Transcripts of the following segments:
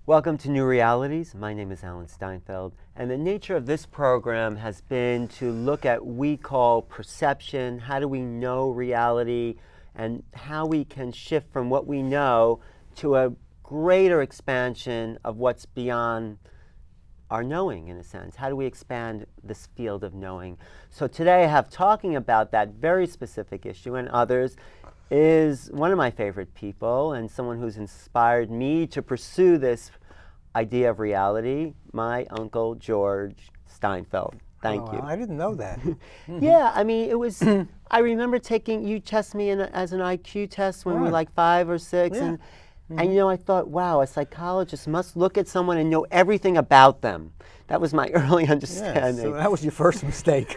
Welcome to New Realities. My name is Alan Steinfeld, and the nature of this program has been to look at what we call perception. How do we know reality, and how we can shift from what we know to a greater expansion of what's beyond our knowing, in a sense. How do we expand this field of knowing? So today I have talking about that very specific issue and others is one of my favorite people and someone who's inspired me to pursue this idea of reality, my uncle George Steinfeld. Thank you. I didn't know that. Yeah, I mean, it was, I remember you test me as an IQ test when we were like 5 or 6, Yeah. and you know, I thought, wow, a psychologist must look at someone and know everything about them. That was my early understanding. So that was your first mistake.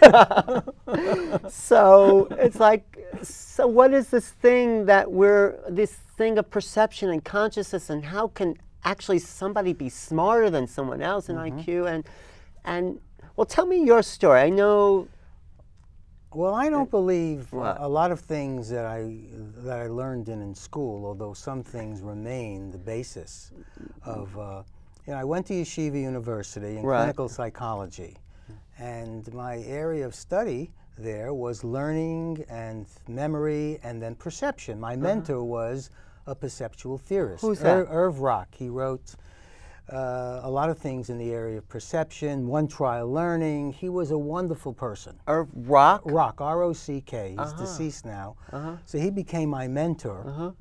So it's like, so what is this thing this thing of perception and consciousness, and how can actually somebody be smarter than someone else in IQ? And well, tell me your story. I know. Well, I don't believe What? a lot of things that I learned in school, although some things remain the basis of. I went to Yeshiva University in clinical psychology, and my area of study there was learning and memory and then perception. My mentor was a perceptual theorist. Who's that? Irv Rock. He wrote a lot of things in the area of perception, one-trial learning. He was a wonderful person. Irv Rock? Rock, R-O-C-K. He's deceased now. So he became my mentor.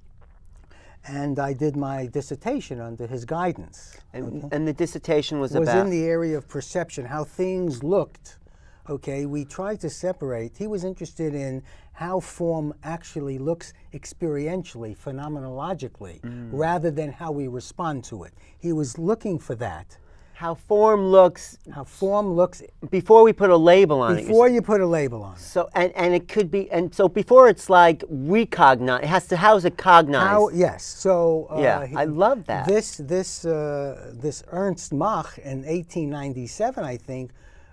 And I did my dissertation under his guidance. And the dissertation was was about? in the area of perception, how things looked. Okay, we tried to separate. He was interested in how form actually looks experientially, phenomenologically, rather than how we respond to it. He was looking for that. How form looks. How form looks Before we put a label on it. before you put a label on it. So, and it could be, and so before it's like recognize, it has to, how is it cognized? Yes, so yeah, I love that. This Ernst Mach in 1897, I think,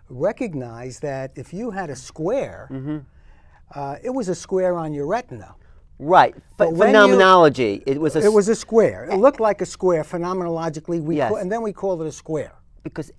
recognized that if you had a square, it was a square on your retina. Right, but phenomenology, it was a square. It looked like a square phenomenologically, and then we called it a square.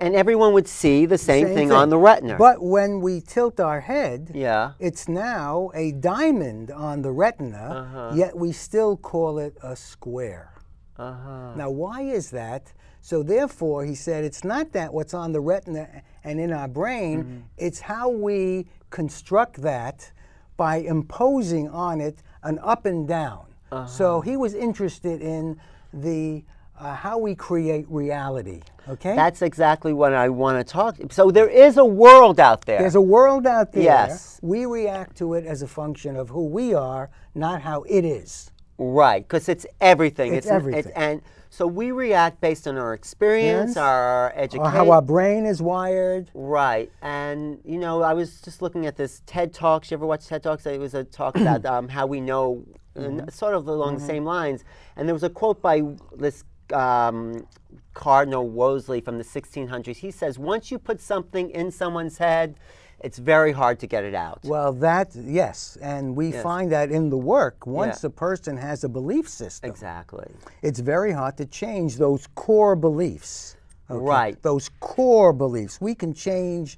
And everyone would see the same thing on the retina. But when we tilt our head, yeah, it's now a diamond on the retina, yet we still call it a square. Now, why is that? So therefore, he said, it's not that what's on the retina and in our brain, it's how we construct that by imposing on it an up and down. So he was interested in the how we create reality. Okay, that's exactly what I want to talk. So there is a world out there. There's a world out there. Yes, we react to it as a function of who we are, not how it is. Right, because it's everything. It's everything. And so we react based on our experience, our education, or how our brain is wired. Right, and you know, I was just looking at this TED Talks. You ever watch TED Talks? It was a talk about how we know, sort of along the same lines. And there was a quote by this Cardinal Wolsey from the 1600s. He says, once you put something in someone's head, it's very hard to get it out. Well, yes, and we find that in the work. Once a person has a belief system, exactly, it's very hard to change those core beliefs. Okay? Right. Those core beliefs. We can change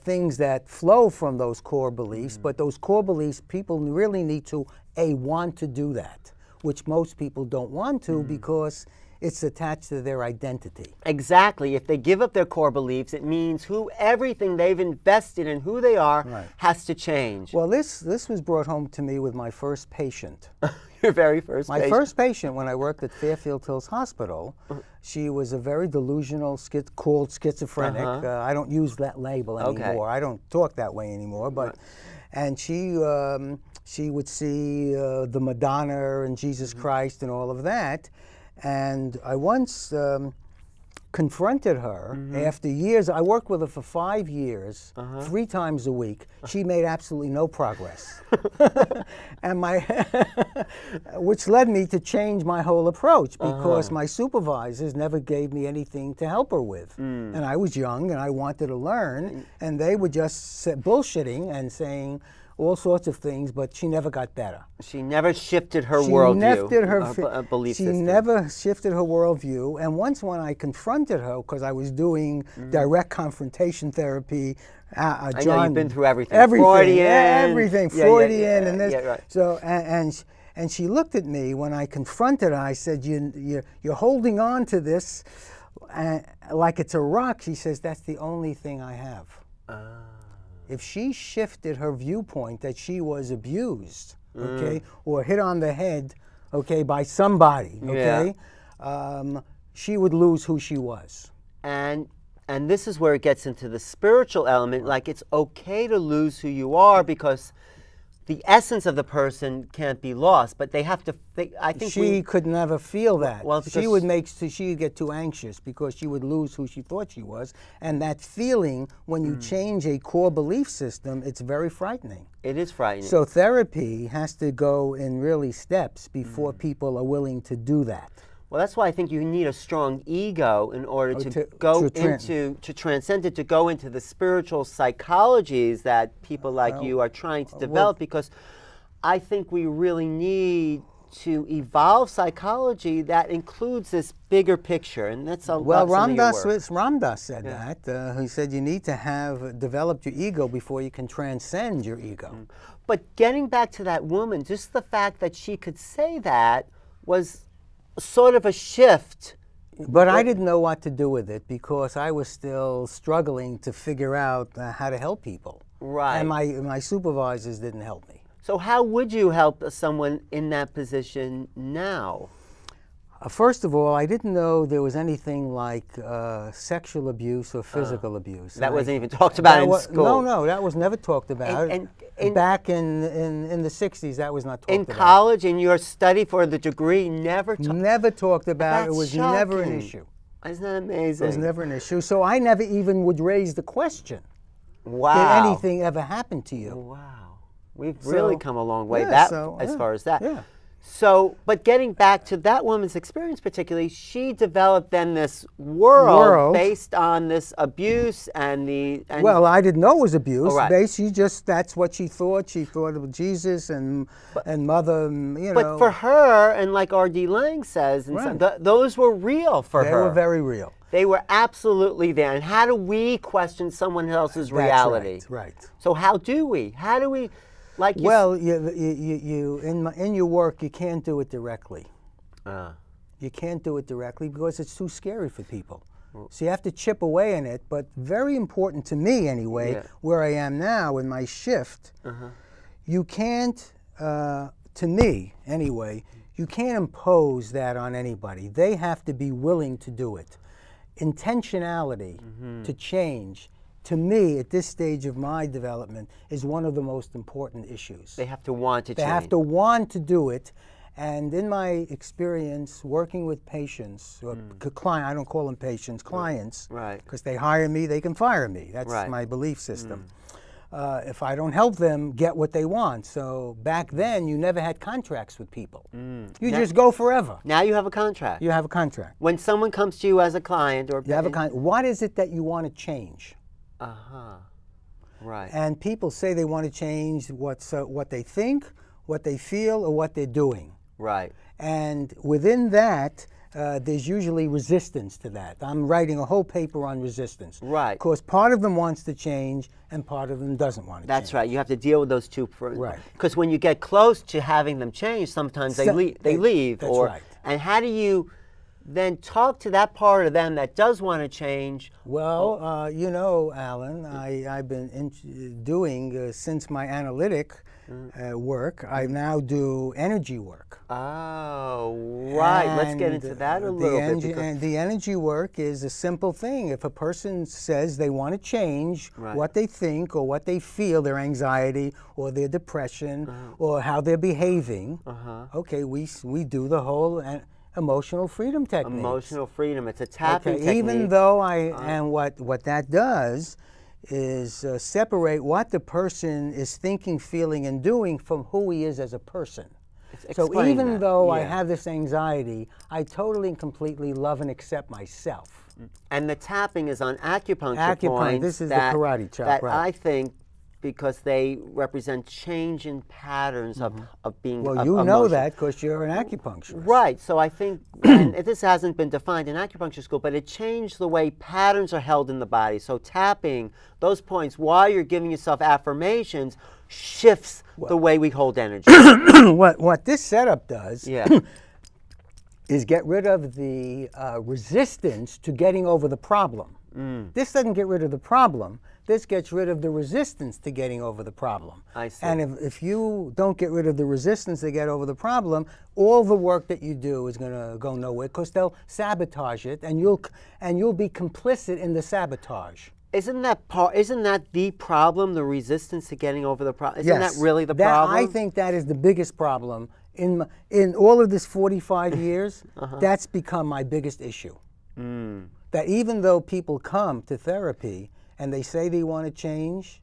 things that flow from those core beliefs, but those core beliefs, people really need to, want to do that, which most people don't want to because it's attached to their identity. Exactly. If they give up their core beliefs, it means everything they've invested in who they are has to change. Well, this was brought home to me with my first patient. Your very first patient? My first patient when I worked at Fairfield Hills Hospital, she was a very delusional, called schizophrenic. I don't use that label anymore. I don't talk that way anymore. But and she would see the Madonna and Jesus Christ and all of that. And I once confronted her after years. I worked with her for 5 years, 3 times a week. She made absolutely no progress. And which led me to change my whole approach because my supervisors never gave me anything to help her with. And I was young and I wanted to learn, and they were just bullshitting and saying, all sorts of things, but she never got better. She never shifted her worldview, belief system. She never shifted her worldview. And once when I confronted her, because I was doing direct confrontation therapy, I know you've been through everything. Freudian, Freudian, and this. Yeah, right. So and she looked at me when I confronted her. I said, "You're holding on to this like it's a rock." She says, "That's the only thing I have." If she shifted her viewpoint that she was abused, okay, or hit on the head, okay, by somebody, okay, she would lose who she was. And this is where it gets into the spiritual element. Like, it's okay to lose who you are because the essence of the person can't be lost. But they have to. I think she could never feel that. Well, she would get too anxious because she would lose who she thought she was. And that feeling, when you change a core belief system, it's very frightening. It is frightening. So therapy has to go in really steps before people are willing to do that. Well, that's why I think you need a strong ego in order to transcend it, to go into the spiritual psychologies that people like you are trying to develop, because I think we really need to evolve psychology that includes this bigger picture, and that's a lot of Ramdas said that. He said you need to have developed your ego before you can transcend your ego. But getting back to that woman, just the fact that she could say that was sort of a shift. But I didn't know what to do with it because I was still struggling to figure out how to help people. Right. And my supervisors didn't help me. So how would you help someone in that position now? First of all, I didn't know there was anything like sexual abuse or physical abuse. That wasn't even talked about in school. No, that was never talked about. Back in the 60s, that was not talked about. In college, in your study for the degree, never talked about. It was never an issue. Isn't that amazing? It was never an issue. So I never even would raise the question. Wow. Did anything ever happen to you? Wow. We've really come a long way as far as that. Yeah. So, but getting back to that woman's experience particularly, she developed then this world based on this abuse and the... well, I didn't know it was abuse. Basically, that's what she thought. She thought of Jesus and mother, you know. But for her, and like R.D. Laing says, those were real for her. They were very real. They were absolutely there. And how do we question someone else's reality? That's right. So how do we? How do we... Like in your work, you can't do it directly. You can't do it directly because it's too scary for people. So you have to chip away in it. But very important to me anyway, where I am now in my shift, you can't, to me anyway, you can't impose that on anybody. They have to be willing to do it. Intentionality to change, to me, at this stage of my development, is one of the most important issues. They have to want to change. They have to want to do it. And in my experience working with patients, or I don't call them patients, clients, because they hire me, they can fire me. That's my belief system. If I don't help them get what they want. So back then, you never had contracts with people. You just go forever. Now you have a contract. You have a contract. When someone comes to you as a client, or you have a contract, what is it that you want to change? Right. And people say they want to change what they think, what they feel, or what they're doing. Right. And within that, there's usually resistance to that. I'm writing a whole paper on resistance. Right. Because part of them wants to change and part of them doesn't want to change. That's right. You have to deal with those two. Right. Because when you get close to having them change, sometimes they leave. That's right. And how do you then talk to that part of them that does want to change? Well, you know, Alan, I've been doing, since my analytic work, I now do energy work. Oh, right. And let's get into that a little bit. And the energy work is a simple thing. If a person says they want to change what they think or what they feel, their anxiety or their depression or how they're behaving, okay, we do the whole emotional freedom technique. Emotional freedom. It's a tapping technique. Even though and what that does is separate what the person is thinking, feeling, and doing from who he is as a person. So even though I have this anxiety, I totally and completely love and accept myself. And the tapping is on acupuncture points. This is the karate chop, that I think because they represent change in patterns of being Well, you know that because you're an acupuncturist. Right. So I think, and this hasn't been defined in acupuncture school, but it changed the way patterns are held in the body. So tapping those points while you're giving yourself affirmations shifts the way we hold energy. What this setup does is get rid of the resistance to getting over the problem. This doesn't get rid of the problem. This gets rid of the resistance to getting over the problem. I see. And if you don't get rid of the resistance to get over the problem, all the work that you do is going to go nowhere because they'll sabotage it, and you'll be complicit in the sabotage. Isn't that the problem? The resistance to getting over the problem. Isn't that really the problem? I think that is the biggest problem in all of this 45 years. That's become my biggest issue. That even though people come to therapy and they say they want to change,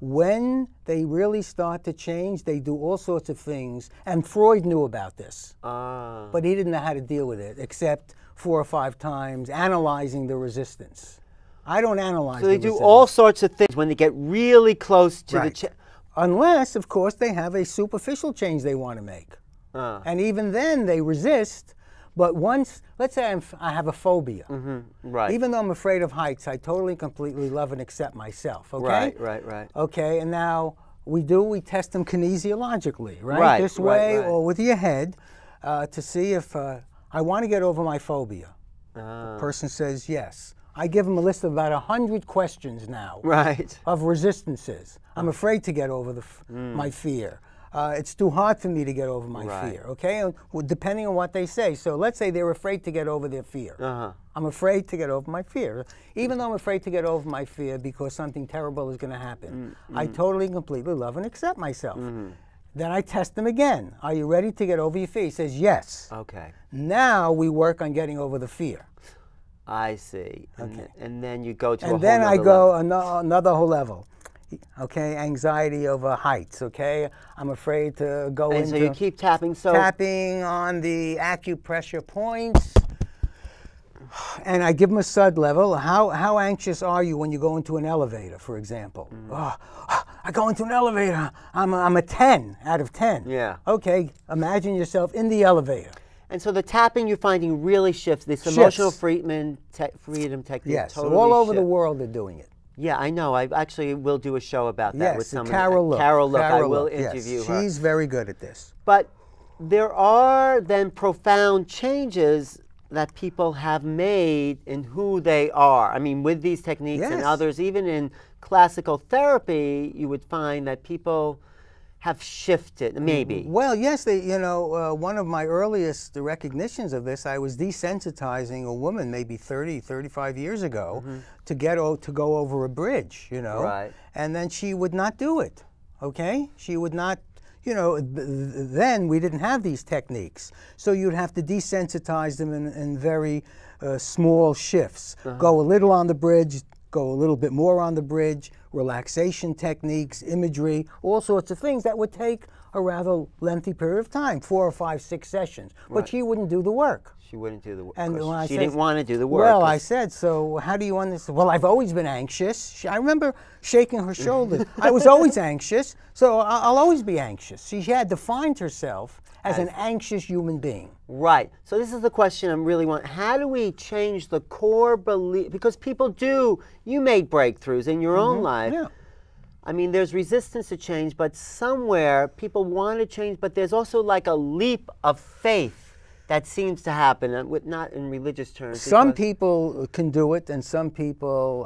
when they really start to change, they do all sorts of things. And Freud knew about this, but he didn't know how to deal with it, except 4 or 5 times analyzing the resistance. I don't analyze. So they do all sorts of things when they get really close to the unless, of course, they have a superficial change they want to make. And even then, they resist. But once, let's say I have a phobia. Right. Even though I'm afraid of heights, I totally, completely love and accept myself. Okay. Right. Okay, and now we test them kinesiologically, right? This way or with your head to see if I want to get over my phobia. The person says yes. I give them a list of about 100 questions now of resistances. I'm afraid to get over my fear. It's too hard for me to get over my fear, okay? And, depending on what they say. So let's say they're afraid to get over their fear. I'm afraid to get over my fear. Even though I'm afraid to get over my fear because something terrible is going to happen, I totally and completely love and accept myself. Then I test them again. Are you ready to get over your fear? He says yes. Okay. Now we work on getting over the fear. I see. And then you go to a whole And then I go level. another whole level. Okay, anxiety over heights, okay? I'm afraid to go into... And so you keep tapping, tapping on the acupressure points. And I give them a SUD level. How anxious are you when you go into an elevator, for example? I go into an elevator. I'm a 10 out of 10. Yeah. Okay, imagine yourself in the elevator. And so the tapping you're finding really shifts. This emotional freedom technique. Yes, totally all over the world they're doing it. Yeah, I know. I actually will do a show about that with someone. Carol Look. Carol Look. I will interview her. She's very good at this. But there are then profound changes that people have made in who they are. I mean, with these techniques and others, even in classical therapy, you would find that people have shifted, maybe. Well, yes, one of my earliest recognitions of this, I was desensitizing a woman maybe 30, 35 years ago to go over a bridge, Right. And then she would not do it, okay? She would not, then we didn't have these techniques. So you'd have to desensitize them in very small shifts. Go a little on the bridge, go a little bit more on the bridge, relaxation techniques, imagery, all sorts of things that would take a rather lengthy period of time, 4 or 5, 6 sessions. But she wouldn't do the work. She wouldn't do the work. And when she didn't want to do the work. Well, I said, so how do you understand? Well, I've always been anxious. I remember shaking her shoulders. I was always anxious, so I'll always be anxious. She had defined herself as an anxious human being. Right. So this is the question I'm really wanting. How do we change the core belief? Because people you made breakthroughs in your own life. Yeah. I mean, there's resistance to change, but somewhere people want to change, but there's also like a leap of faith that seems to happen, not in religious terms. Some people can do it, and some people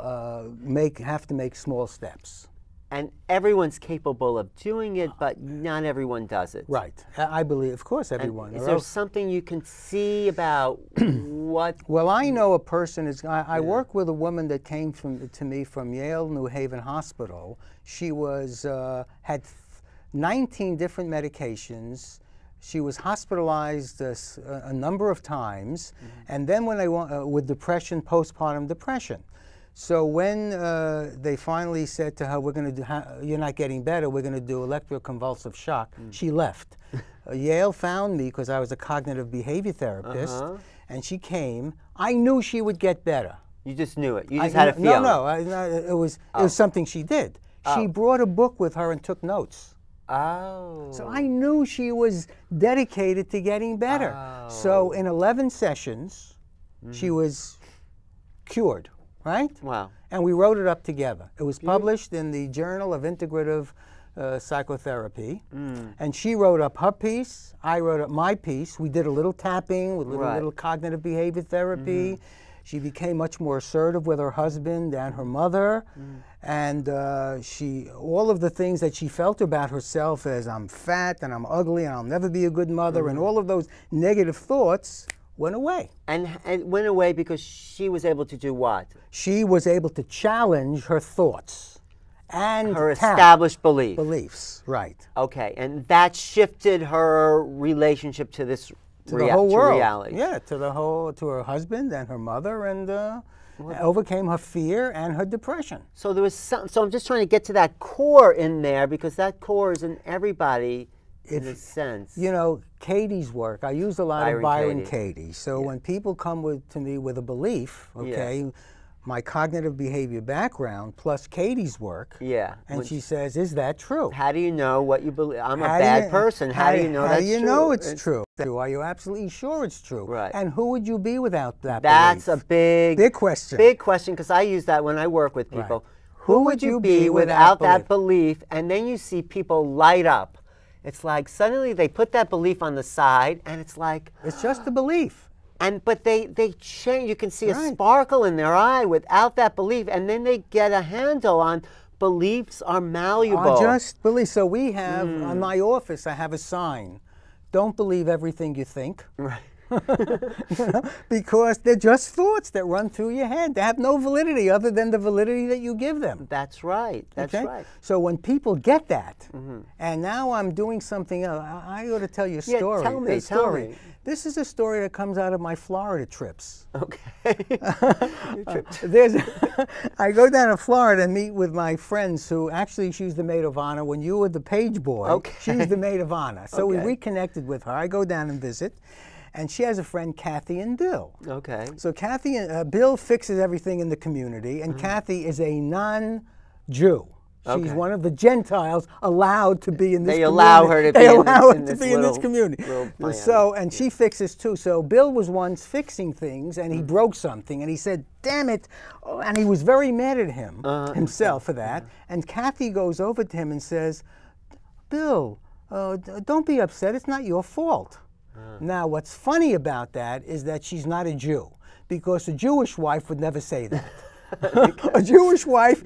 have to make small steps. And everyone's capable of doing it, but not everyone does it. Right. I believe, of course, everyone. Is there something you can see about what? Well, I know a person. I work with a woman that came to me from Yale New Haven Hospital. She had 19 different medications. She was hospitalized a number of times, and then with depression, postpartum depression. So when they finally said to her, "We're going to you're not getting better. We're going to do electroconvulsive shock," she left. Yale found me because I was a cognitive behavior therapist, and she came. I knew she would get better. You just knew it. You just had a feeling. No, it was something she did. She brought a book with her and took notes. Oh. So I knew she was dedicated to getting better. Oh. So in 11 sessions, she was cured, right? Wow. And we wrote it up together. It was published in the Journal of Integrative Psychotherapy. And she wrote up her piece, I wrote up my piece. We did a little tapping with little cognitive behavior therapy. She became much more assertive with her husband and her mother. And all of the things that she felt about herself as I'm fat and I'm ugly and I'll never be a good mother and all of those negative thoughts went away. And it went away because she was able to do what? She was able to challenge her thoughts and her established beliefs, right. Okay, and that shifted her relationship to this to the whole world. Reality. Yeah, to her husband and her mother, and overcame her fear and her depression. So there was so I'm just trying to get to that core in there, because that core is in everybody in a sense. You know, Katie's work, I use a lot of Byron Katie. So when people come to me with a belief, okay, my cognitive behavior background plus Katie's work, and she says, is that true? How do you know what you believe? I'm a bad person. How do you know that's true? How do you know it's true? Are you absolutely sure it's true? Right. And who would you be without that That's belief? a big question. Big question, because I use that when I work with people. Right. Who would you be without that belief? And then you see people light up. It's like suddenly they put that belief on the side, and it's like... It's just a belief. But they change. You can see a sparkle in their eye without that belief, and then they get a handle on beliefs are malleable. Just beliefs. So we have, on my office, I have a sign. Don't believe everything you think. Right. You know, because they're just thoughts that run through your head. They have no validity other than the validity that you give them. That's right. That's right. So when people get that, and now I'm doing something else, I ought to tell you a story. Tell me. This is a story that comes out of my Florida trips. Okay. I go down to Florida and meet with my friends who, actually, she's the maid of honor. When you were the page boy, she's the maid of honor. So we reconnected with her. I go down and visit. And she has a friend, Kathy and Bill. Okay. So Kathy and Bill fixes everything in the community, and Kathy is a non-Jew. She's one of the Gentiles allowed to be in this community. They allow her to be in this community. So, and she fixes too. So Bill was once fixing things, and he broke something, and he said, "Damn it!" And he was very mad at himself for that. And Kathy goes over to him and says, "Bill, don't be upset. It's not your fault." Now, what's funny about that is that she's not a Jew, because a Jewish wife would never say that. A Jewish wife,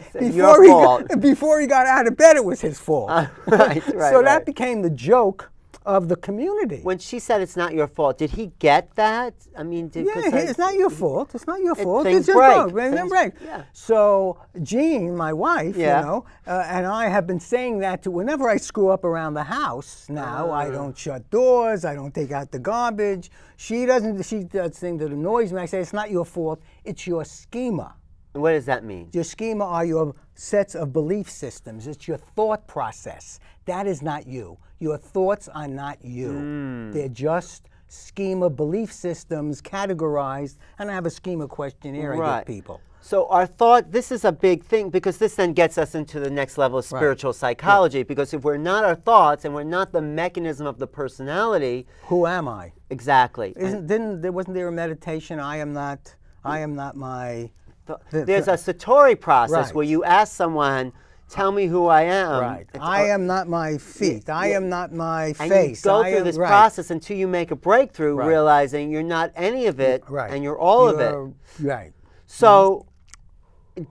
before he got out of bed, it was his fault. So that became the joke of the community. When she said it's not your fault, did he get that? I mean, it's not your fault. It's not your fault. Things it's break. Things break. Yeah. So Jean, my wife, you know, and I have been saying that to whenever I screw up around the house. Now I don't shut doors. I don't take out the garbage. She doesn't. She does things that annoys me. I say it's not your fault. It's your schema. What does that mean? Your schema are your sets of belief systems. It's your thought process. That is not you. Your thoughts are not you. They're just schema belief systems categorized, and I have a schema questionnaire I give people. So our thought, this is a big thing, because this then gets us into the next level of spiritual psychology, because if we're not our thoughts and we're not the mechanism of the personality... Who am I? Exactly. Wasn't there a meditation, I am not my... There's a Satori process where you ask someone, tell me who I am. Right. I am not my feet. I am not my face. And you go through this process until you make a breakthrough, realizing you're not any of it, and you're all of it. Right. So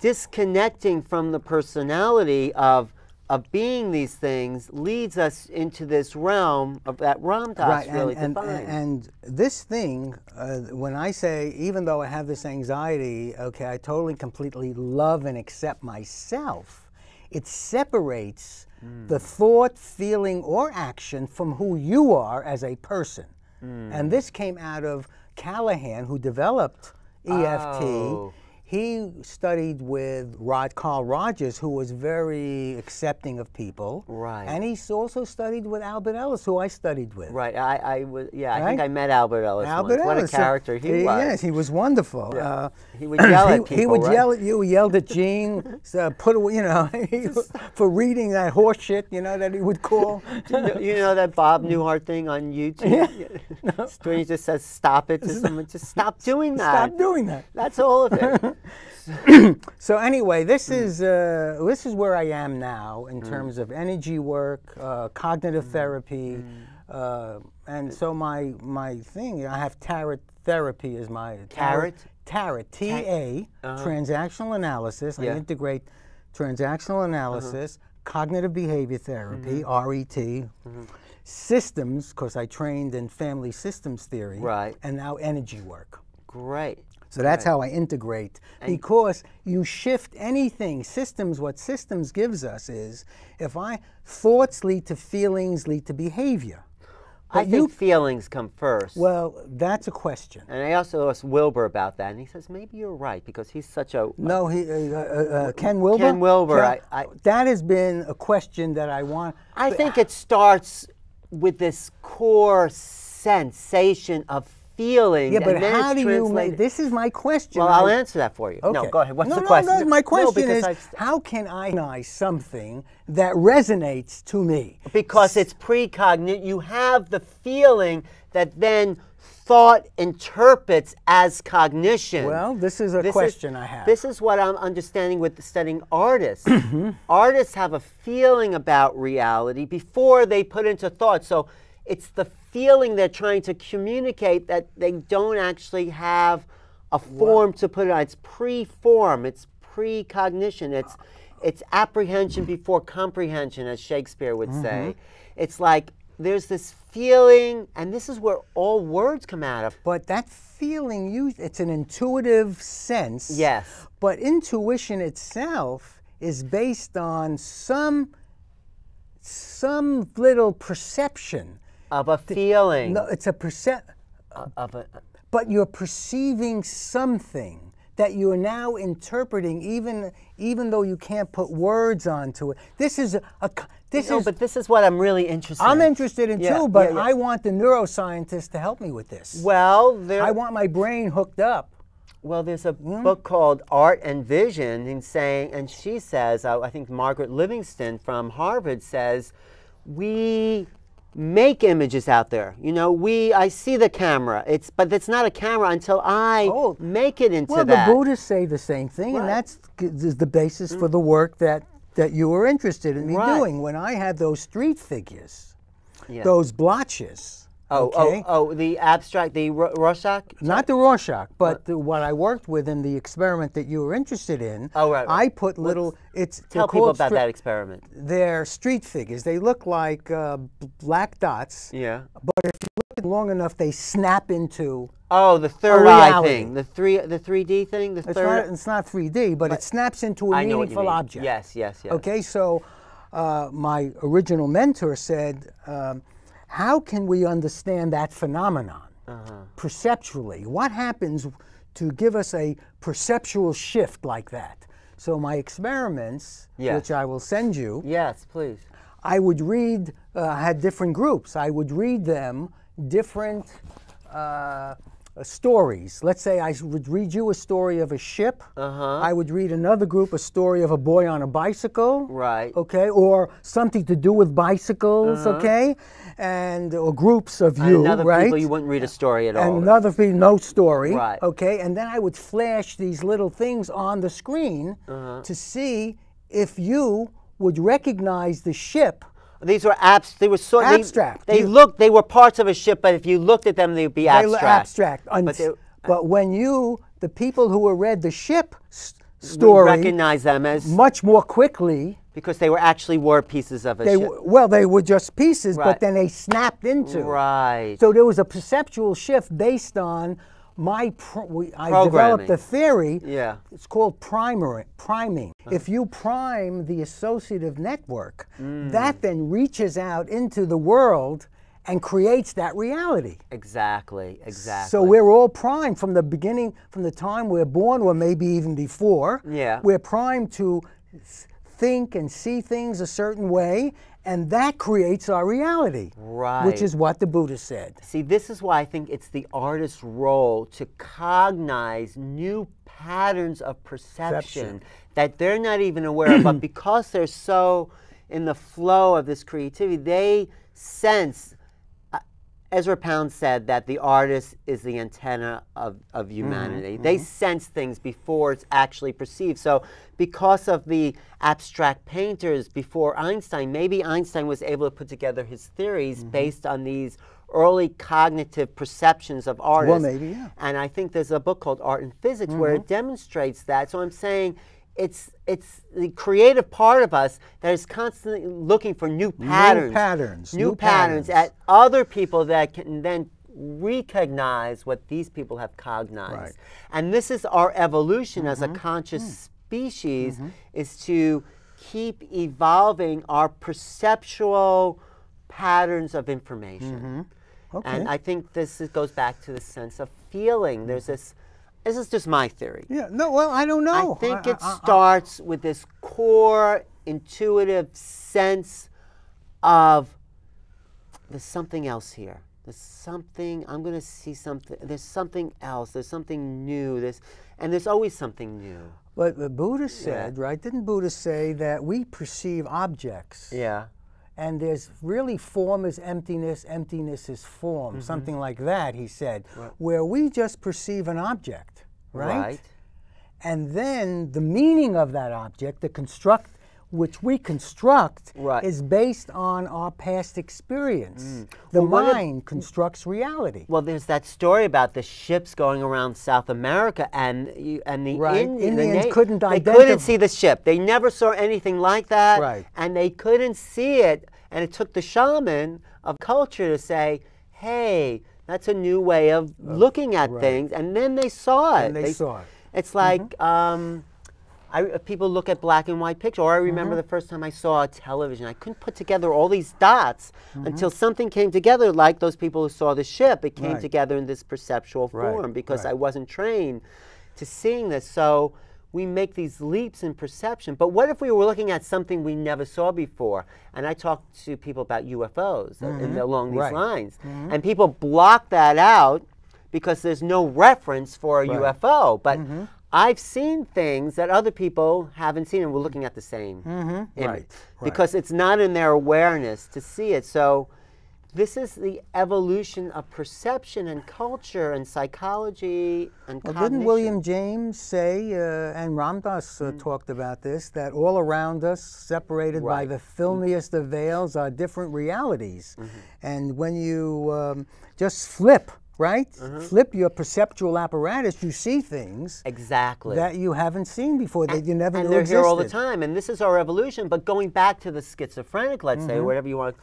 disconnecting from the personality of being these things leads us into this realm of that Ram Dass really defines. And this thing, when I say, even though I have this anxiety, okay, I totally, completely love and accept myself, it separates the thought, feeling, or action from who you are as a person. And this came out of Callahan, who developed EFT. he studied with Carl Rogers, who was very accepting of people. Right. And he also studied with Albert Ellis, who I studied with. Right. I think I met Albert Ellis Albert once. Ellis. What a character he was. Yes, he was wonderful. Yeah. He would yell at people, He would right? yell at you. He yelled at Gene, for reading that horse shit, that he would call. You know that Bob Newhart thing on YouTube? Yeah. No. He just says, stop it to someone. Just stop doing that. Stop doing that. That's all of it. So anyway, this is where I am now in terms of energy work, cognitive therapy, and so my thing. I have tarot therapy as my tarot, T-A, transactional analysis. I integrate transactional analysis, cognitive behavior therapy, RET, systems, because I trained in family systems theory, and now energy work. Great. So that's how I integrate, because you shift anything. What systems gives us is, thoughts lead to feelings, lead to behavior. I think feelings come first. Well, that's a question. And I also asked Wilbur about that, and he says, maybe you're right, because he's such a... No, Ken Wilbur? Ken Wilbur. That has been a question that I want... I think it starts with this core sensation of feeling. Yeah, but how do you make... This is my question. Well, I'll answer that for you. Okay. No, go ahead. What's the question? No, my question is, how can I know something that resonates to me? Because it's precognitive. You have the feeling that then thought interprets as cognition. Well, this is a question I have. This is what I'm understanding with studying artists. Artists have a feeling about reality before they put into thought. So it's the feeling they're trying to communicate that they don't actually have a form to put it on. It's pre-form. It's precognition. It's apprehension before comprehension, as Shakespeare would say. It's like there's this feeling, and this is where all words come out of. But that feeling, it's an intuitive sense. Yes. But intuition itself is based on some little perception. Of a feeling. No, it's a but you're perceiving something that you are now interpreting, even though you can't put words onto it. This is but this is what I'm really interested in. I'm interested in too, but I want the neuroscientist to help me with this. Well, I want my brain hooked up. Well, there's a book called Art and Vision, and she says, I think Margaret Livingston from Harvard says, we make images out there. I see the camera. But it's not a camera until I make it into that. Well, the Buddhists say the same thing, and that's the basis for the work that you were interested in me doing. When I had those street figures, those blotches. The abstract, the Rorschach? Not the Rorschach, but what I worked with in the experiment that you were interested in. Oh, right. I put little... Tell people about that experiment. They're street figures. They look like black dots. Yeah. But if you look at them long enough, they snap into... Oh, the third eye thing, the 3D thing, It's not 3D, but it snaps into a meaningful object. Yes. Okay, so my original mentor said, how can we understand that phenomenon perceptually? What happens to give us a perceptual shift like that? So my experiments, which I will send you. Yes, please. I would read, had different groups. I would read them different stories. Let's say I would read you a story of a ship. I would read another group a story of a boy on a bicycle. Right. Okay, or something to do with bicycles. Okay, or groups of you. And other people you wouldn't read a story at all. And another people, no story. Right. Okay, and then I would flash these little things on the screen to see if you would recognize the ship. These were abstract. They were parts of a ship, but if you looked at them, they would be abstract. They were abstract. But when the people who read the ship story, recognize them as much more quickly. Because they were pieces of a ship. Well, they were just pieces, but then they snapped into. Right. So there was a perceptual shift based on I developed a theory. Yeah. It's called priming. If you prime the associative network, that then reaches out into the world and creates that reality. Exactly, exactly. So we're all primed from the beginning, from the time we're born, or maybe even before. Yeah. We're primed to think and see things a certain way, and that creates our reality. Right. Which is what the Buddha said. See, this is why I think it's the artist's role to cognize new patterns of perception that they're not even aware of, but because they're so in the flow of this creativity, they sense. Ezra Pound said that the artist is the antenna of humanity. They sense things before it's actually perceived. So because of the abstract painters before Einstein, maybe Einstein was able to put together his theories based on these early cognitive perceptions of artists. Well, maybe, yeah. And I think there's a book called Art and Physics where it demonstrates that. So I'm saying it's the creative part of us that is constantly looking for new patterns. New patterns at other people that can then recognize what these people have cognized. Right. And this is our evolution as a conscious species, is to keep evolving our perceptual patterns of information. Okay. And I think this goes back to the sense of feeling. There's this is just my theory. Yeah, no, well, I don't know. I think it starts with this core intuitive sense of there's something else here. There's something, I'm going to see something, there's something else, there's something new, and there's always something new. But the Buddha said, right, didn't Buddha say that we perceive objects? Yeah. And there's really form is emptiness, emptiness is form, something like that, he said, where we just perceive an object, right? And then the meaning of that object, which we construct, is based on our past experience. The mind constructs reality. Well, there's that story about the ships going around South America, and the Indians couldn't identify. They couldn't see the ship. They never saw anything like that, and they couldn't see it. And it took the shaman of culture to say, "Hey, that's a new way of looking at things." And then they saw it. And they saw it. It's like. People look at black and white pictures. Or I remember the first time I saw a television, I couldn't put together all these dots until something came together, like those people who saw the ship. It came together in this perceptual form because I wasn't trained to seeing this. So we make these leaps in perception. But what if we were looking at something we never saw before? And I talk to people about UFOs along these lines. And people block that out because there's no reference for a UFO. But I've seen things that other people haven't seen, and we're looking at the same image because it's not in their awareness to see it. So this is the evolution of perception and culture and psychology and cognition. Didn't William James say, and Ram Dass talked about this, that all around us, separated by the filmiest of veils, are different realities. And when you just flip, flip your perceptual apparatus, you see things that you haven't seen before, that you never knew existed. And they're here all the time, and this is our evolution. But going back to the schizophrenic, let's say, or whatever you want,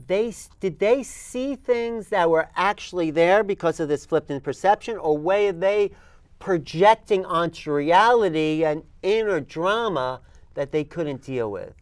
did they see things that were actually there because of this flipped in perception, or were they projecting onto reality an inner drama that they couldn't deal with?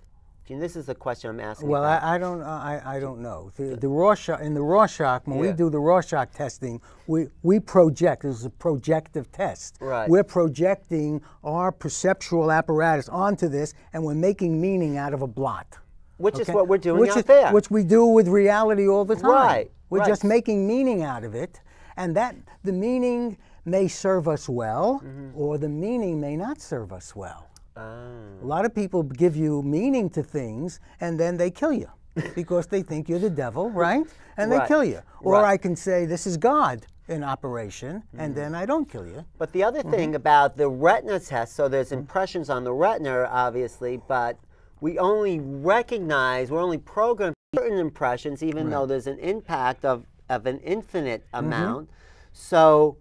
And this is the question I'm asking. Well, I don't know. The Rorschach, in the Rorschach, when we do the Rorschach testing, we project. This is a projective test. We're projecting our perceptual apparatus onto this, and we're making meaning out of a blot. Which is what we're doing out there. Which we do with reality all the time. We're just making meaning out of it, and that the meaning may serve us well, or the meaning may not serve us well. A lot of people give you meaning to things, and then they kill you because they think you're the devil, right? And they kill you. Or I can say, this is God in operation, and then I don't kill you. But the other thing about the retina test, so there's impressions on the retina, obviously, but we only recognize, we're only programmed certain impressions, even though there's an impact of an infinite amount. So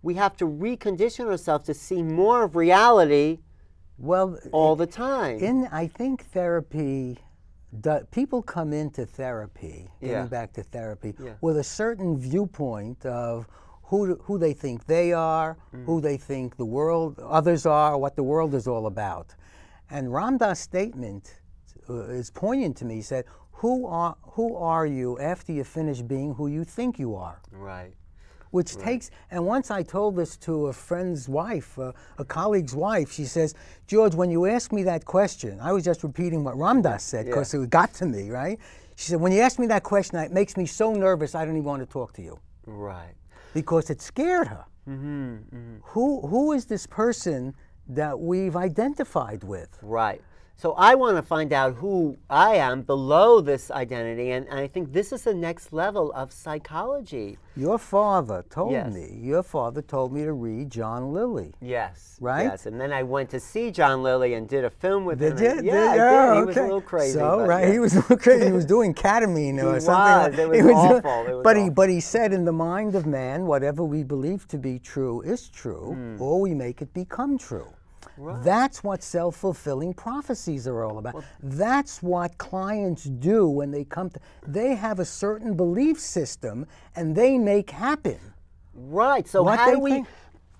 we have to recondition ourselves to see more of reality all the time. I think therapy, people come into therapy, getting back to therapy, with a certain viewpoint of who they think they are, who they think the world, others are, what the world is all about. And Ram Dass' statement is poignant to me. He said, who are you after you finish being who you think you are? Right. Which takes, and once I told this to a friend's wife, a colleague's wife, she says, George, when you ask me that question, I was just repeating what Ramdas said because it got to me, right? She said, when you ask me that question, it makes me so nervous I don't even want to talk to you. Right. Because it scared her. Who is this person that we've identified with? Right. So I want to find out who I am below this identity, and I think this is the next level of psychology. Your father told me to read John Lilly. Yes. Right? Yes, and then I went to see John Lilly and did a film with him. Did you? Yeah, I did. He was a little crazy. So, right, he was a little crazy. He was doing ketamine or something. It was awful. It was awful. But he said, in the mind of man, whatever we believe to be true is true, or we make it become true. Right. That's what self-fulfilling prophecies are all about. Well, that's what clients do when they come to, they have a certain belief system and they make happen. Right, so how do we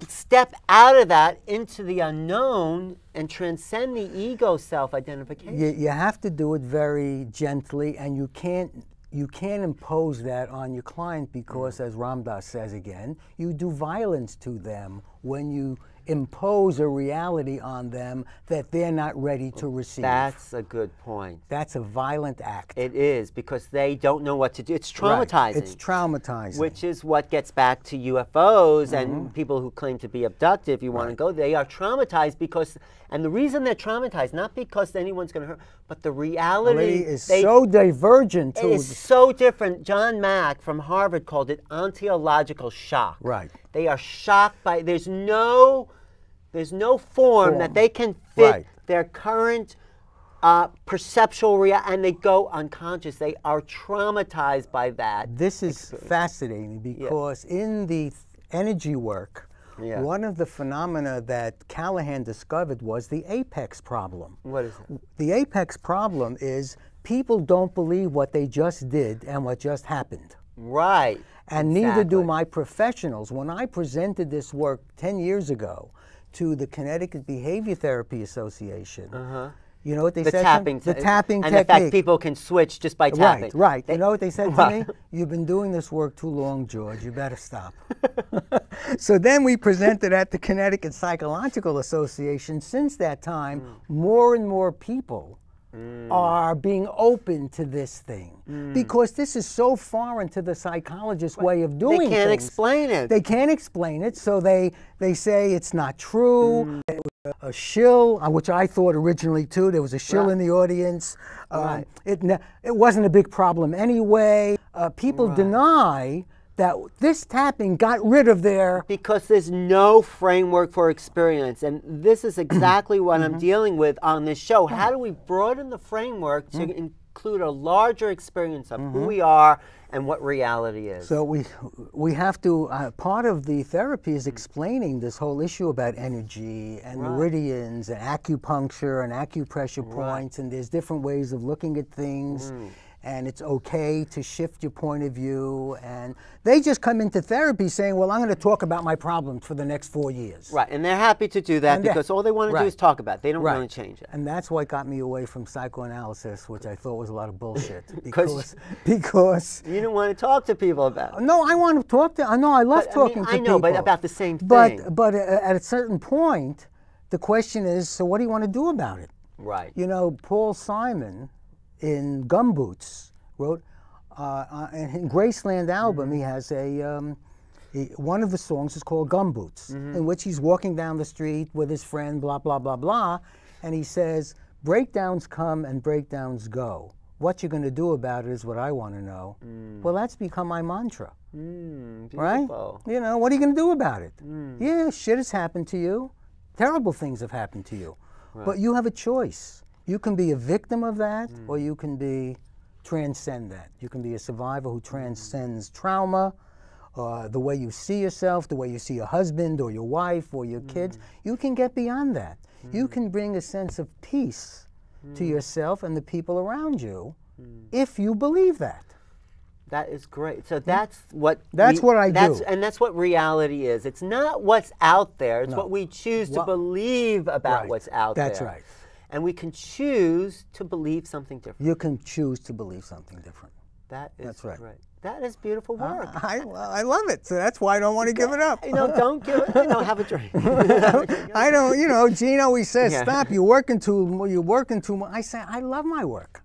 step out of that into the unknown and transcend the ego self-identification? You have to do it very gently, and you can't impose that on your client because, as Ramdas says again, you do violence to them when you impose a reality on them that they're not ready to receive. That's a good point. That's a violent act. It is, because they don't know what to do. It's traumatizing. Right. It's traumatizing. Which is what gets back to UFOs and people who claim to be abducted, if you want to go. They are traumatized because, and the reason they're traumatized, not because anyone's going to hurt, but the reality is so divergent. It is so different. John Mack from Harvard called it ontological shock. Right. They are shocked by, there's no form that they can fit their current perceptual reality, and they go unconscious. They are traumatized by that. This is fascinating because in the energy work, one of the phenomena that Callahan discovered was the apex problem. What is it? The apex problem is people don't believe what they just did and what just happened. Right. And neither do my professionals. When I presented this work 10 years ago to the Connecticut Behavior Therapy Association, you know what they said? The tapping technique. And the fact people can switch just by tapping. Right. You know what they said to me? You've been doing this work too long, George. You better stop. So then we presented at the Connecticut Psychological Association. Since that time, more and more people are being open to this thing because this is so foreign to the psychologist's way of doing things. They can't explain it. They can't explain it, so they say it's not true. It was a shill, which I thought originally too. There was a shill in the audience. It wasn't a big problem anyway. People deny that this tapping got rid of their... Because there's no framework for experience. And this is exactly what I'm dealing with on this show. How do we broaden the framework to include a larger experience of who we are and what reality is? So we have to... part of the therapy is explaining this whole issue about energy and meridians and acupuncture and acupressure points, and there's different ways of looking at things. And it's okay to shift your point of view. And they just come into therapy saying, well, I'm going to talk about my problems for the next 4 years. Right, and they're happy to do that because all they want to do is talk about it. They don't want to change it. And that's what got me away from psychoanalysis, which I thought was a lot of bullshit. Because you didn't want to talk to people about it. No, I want to talk to, no, I love talking to people. I know, but about the same thing. But at a certain point, the question is, so what do you want to do about it? Right. You know, Paul Simon in Gumboots wrote, in Graceland album, he has one of the songs is called Gumboots, in which he's walking down the street with his friend, blah, blah, blah, blah, and he says, breakdowns come and breakdowns go. What you're going to do about it is what I want to know. Well, that's become my mantra, right? You know, what are you going to do about it? Yeah, shit has happened to you. Terrible things have happened to you. But you have a choice. You can be a victim of that, or you can transcend that. You can be a survivor who transcends trauma, the way you see yourself, the way you see your husband or your wife or your kids. You can get beyond that. You can bring a sense of peace to yourself and the people around you if you believe that. That is great. So that's what I do. And that's what reality is. It's not what's out there. It's what we choose to believe about what's out there. That's right. And we can choose to believe something different. You can choose to believe something different. That's right. That is beautiful work. I love it. So that's why I don't want to give it up. Don't give it. Have a drink. I don't. Gene always says, "Stop! You're working too much." I say, I love my work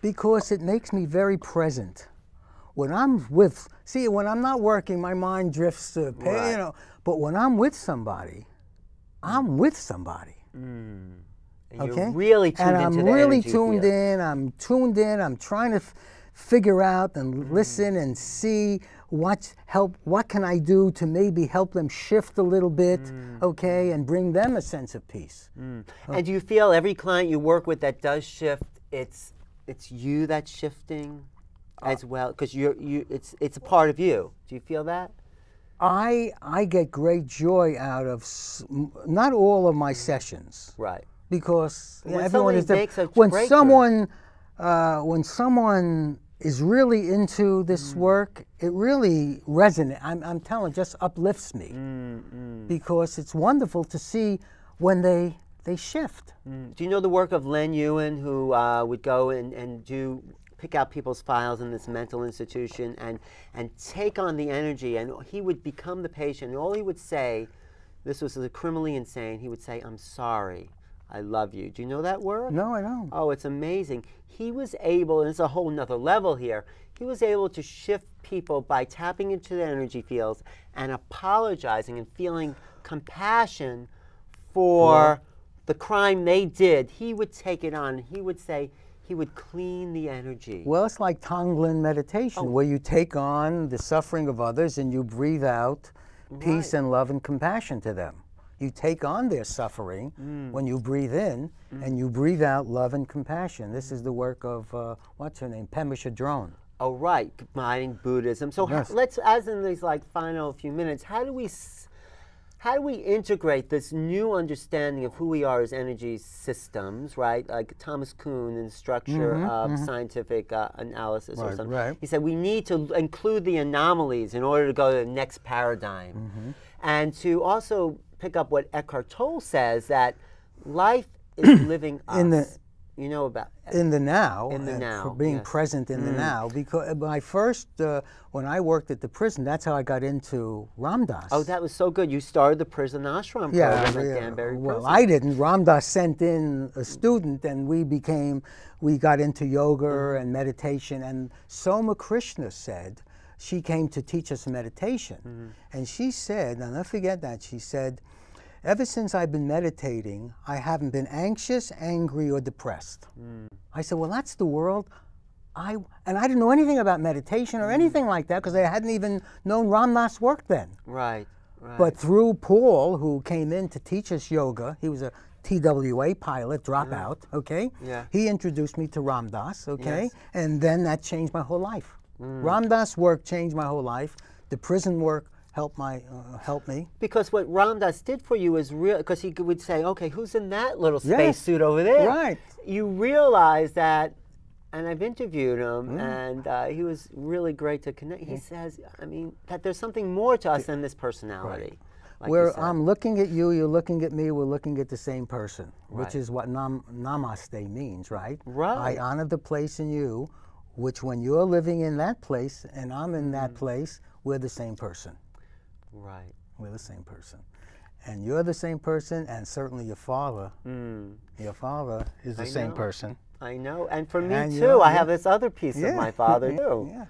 because it makes me very present. When I'm when I'm not working, my mind drifts to, But when I'm with somebody, I'm with somebody. And you're really tuned into the energy field. And I'm really tuned in. I'm tuned in. I'm trying to figure out and listen and see what can I do to maybe help them shift a little bit, and bring them a sense of peace. And do you feel every client you work with that does shift, it's you that's shifting as well? Because it's a part of you. Do you feel that? I get great joy out of not all of my sessions. Right. Because when everyone is different. When someone is really into this work, it really resonates. I'm telling, just uplifts me because it's wonderful to see when they shift. Do you know the work of Len Ewan, who would go and pick out people's files in this mental institution and take on the energy, and he would become the patient, and all he would say, this was criminally insane, he would say, "I'm sorry. I love you." Do you know that work? No, I don't. Oh, it's amazing. He was able, and it's a whole nother level here, he was able to shift people by tapping into their energy fields and apologizing and feeling compassion for the crime they did. He would take it on. He would say, he would clean the energy. Well, it's like Tonglen meditation, where you take on the suffering of others and you breathe out peace and love and compassion to them. You take on their suffering when you breathe in, and you breathe out love and compassion. This is the work of, what's her name, Pema Chodron. Oh, right, combining Buddhism. So let's, as in these final few minutes, how do we integrate this new understanding of who we are as energy systems, right? Like Thomas Kuhn in the structure of scientific analysis or something. Right. He said we need to include the anomalies in order to go to the next paradigm. And to also pick up what Eckhart Tolle says, that life is living us. You know about in the now, being yes. present in the now. Because my first, when I worked at the prison, that's how I got into Ram Dass. Oh, that was so good. You started the prison ashram program at Danbury Prison. Well, I didn't. Ram Dass sent in a student, and we got into yoga and meditation. And Soma Krishna said, she came to teach us meditation, and she said, and I forget that, she said, ever since I've been meditating, I haven't been anxious, angry, or depressed. I said, well, that's the world. And I didn't know anything about meditation or anything like that, because I hadn't even known Ram Dass work then. Right. But through Paul, who came in to teach us yoga, he was a TWA pilot, dropout, he introduced me to Ram Dass, and then that changed my whole life. Ram Dass work changed my whole life. The prison work helped me. Because what Ram Dass did for you is real, because he would say, okay, who's in that little spacesuit over there? Right. You realize that, and I've interviewed him, and he was really great to connect. He says, I mean, that there's something more to us than this personality. Like where I'm looking at you, you're looking at me, we're looking at the same person, which is what namaste means, right? Right. I honor the place in you, which when you're living in that place and I'm in that place, we're the same person. Right. We're the same person. And you're the same person, and certainly your father is the same person. I know. And for me, too, I have this other piece of my father, too.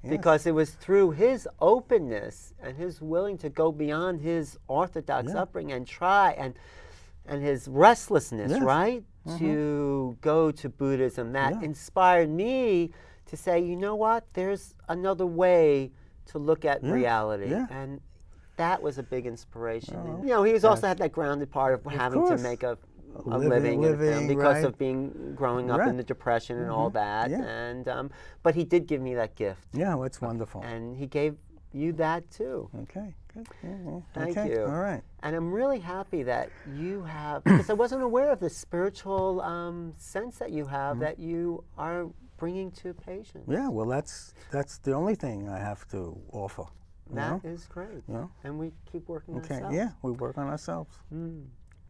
Because it was through his openness and his willing to go beyond his orthodox upbringing and try, and his restlessness, right, to go to Buddhism, that inspired me to say, you know what, there's another way to look at reality. And that was a big inspiration. You know, he was also had that grounded part of having to make a living in a family because of growing up in the Depression and all that. And but he did give me that gift. Yeah, well, it's wonderful. And he gave you that too. Okay, good. Thank you. All right. And I'm really happy that you have, because I wasn't aware of the spiritual sense that you have that you are bringing to patients. Yeah, well, that's the only thing I have to offer. That is great. And we keep working on ourselves. Yeah, we work on ourselves.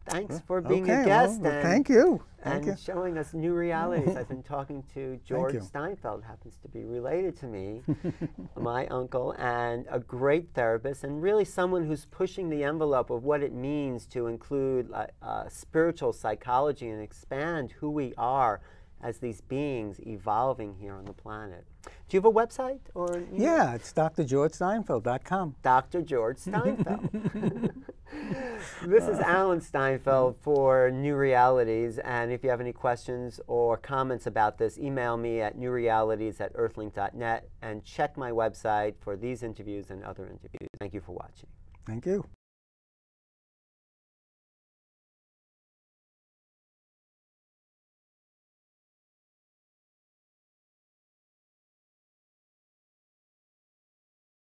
thanks for being a guest. Well, thank you. And showing us new realities. I've been talking to George Steinfeld, happens to be related to me, my uncle, and a great therapist, and really someone who's pushing the envelope of what it means to include spiritual psychology and expand who we are as these beings evolving here on the planet. Do you have a website? Or yeah, it's drgeorgesteinfeld.com. Dr. George Steinfeld. This is Alan Steinfeld for New Realities, and if you have any questions or comments about this, email me at newrealities@earthlink.net and check my website for these interviews and other interviews. Thank you for watching. Thank you.